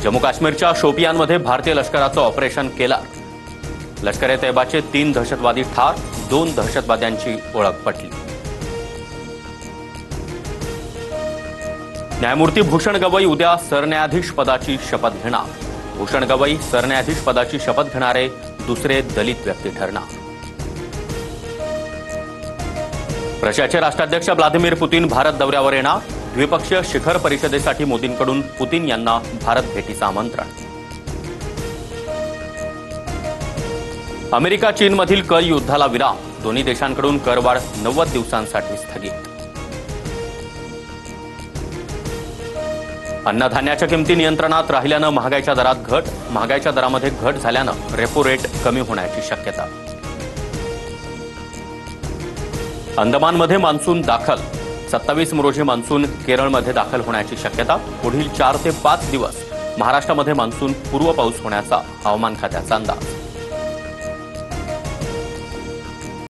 जम्मू काश्मीरच्या शोपियानमध्ये भारतीय लष्कराचं ऑपरेशन केला। लष्कर ए तैयबाचे 3 दहशतवादी ठार, 2 दहशतवाद्यांची ओळख पटली। न्यायमूर्ती भूषण गवई उद्या सरन्यायाधीश पदाची शपथ घेणार। भूषण गवई सरन्यायाधीश पदाची शपथ घेणारे दुसरे दलित व्यक्ती ठरणार। रशियाचे राष्ट्राध्यक्ष व्लादिमीर पुतीन भारत दौऱ्यावर येणार। द्विपक्षीय शिखर परिषदेसाठी मोदींकडून पुतीन यांना भारत भेटीचं आमंत्रण। अमेरिका चीनमधील कर युद्धाला विराम, दोन्ही देशांकडून करवाढ 90 दिवसांसाठी स्थगित। अन्नधान्याच्या किमती नियंत्रणात राहिल्यानं महागाईच्या दरात घट, महागाईच्या दरामध्ये घट झाल्यानं रेपो रेट कमी होण्याची शक्यता। अंदमानमध्ये मान्सून दाखल, 27 रोजी मान्सून केरळमध्ये दाखल होण्याची शक्यता। पुढील 4 ते 5 दिवस महाराष्ट्रामध्ये मान्सून पूर्व पाऊस होण्याचा हवामान खात्याचा अंदाज।